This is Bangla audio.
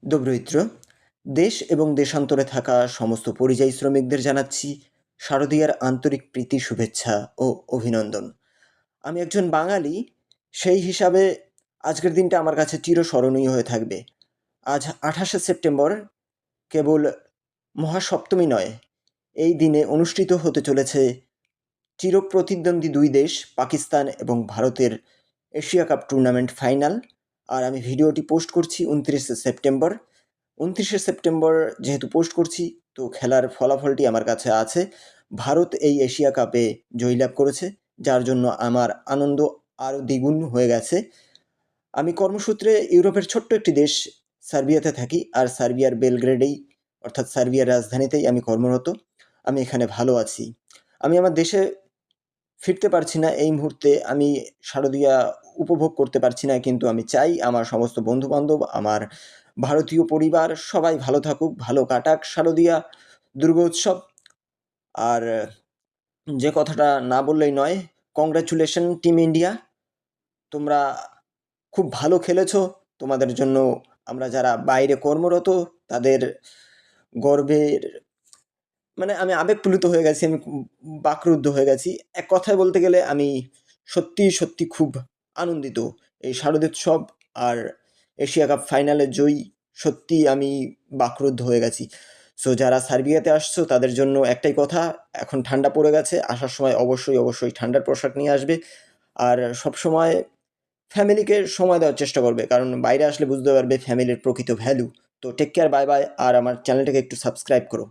দৌহিত্র, দেশ এবং দেশান্তরে থাকা সমস্ত পরিযায়ী শ্রমিকদের জানাচ্ছি শারদীয়ার আন্তরিক প্রীতি, শুভেচ্ছা ও অভিনন্দন। আমি একজন বাঙালি, সেই হিসাবে আজকের দিনটা আমার কাছে চিরস্মরণীয় হয়ে থাকবে। আজ ২৮শে সেপ্টেম্বর কেবল মহাসপ্তমী নয়, এই দিনে অনুষ্ঠিত হতে চলেছে চিরপ্রতিদ্বন্দ্বী দুই দেশ পাকিস্তান এবং ভারতের এশিয়া কাপ টুর্নামেন্ট ফাইনাল। আর আমি ভিডিওটি পোস্ট করছি ২৯শে সেপ্টেম্বর। ২৯শে সেপ্টেম্বর যেহেতু পোস্ট করছি, তো খেলার ফলাফলটি আমার কাছে আছে। ভারত এই এশিয়া কাপে জয়লাভ করেছে, যার জন্য আমার আনন্দ আরও দ্বিগুণ হয়ে গেছে। আমি কর্মসূত্রে ইউরোপের ছোট্ট একটি দেশ সার্বিয়াতে থাকি, আর সার্বিয়ার বেলগ্রেডেই, অর্থাৎ সার্বিয়ার রাজধানীতেই আমি কর্মরত। আমি এখানে ভালো আছি। আমি আমার দেশে ফিরতে পারছি না এই মুহূর্তে, আমি শারদীয়া উপভোগ করতে পারছি না, কিন্তু আমি চাই আমার সমস্ত বন্ধুবান্ধব, আমার ভারতীয় পরিবার সবাই ভালো থাকুক, ভালো কাটাক শারদীয়া দুর্গোৎসব। আর যে কথাটা না বললেই নয়, কংগ্রাচুলেশন টিম ইন্ডিয়া, তোমরা খুব ভালো খেলেছো। তোমাদের জন্য আমরা যারা বাইরে কর্মরত, তাদের গর্বের, মানে আমি আবেগপ্লুত হয়ে গেছি, আমি বাকরুদ্ধ হয়ে গেছি। এক কথায় বলতে গেলে আমি সত্যি খুব আনন্দিত। এই শারদোৎসব আর এশিয়া কাপ ফাইনালে জয়ী, সত্যি আমি বাকরুদ্ধ হয়ে গেছি। সো যারা সার্বিয়াতে আসছো তাদের জন্য একটাই কথা, এখন ঠান্ডা পড়ে গেছে, আসার সময় অবশ্যই ঠান্ডার পোশাক নিয়ে আসবে। আর সবসময় ফ্যামিলিকে সময় দেওয়ার চেষ্টা করবে, কারণ বাইরে আসলে বুঝতে পারবে ফ্যামিলির প্রকৃত ভ্যালু। তো টেক কেয়ার, বাই বাই। আর আমার চ্যানেলটাকে একটু সাবস্ক্রাইব করো।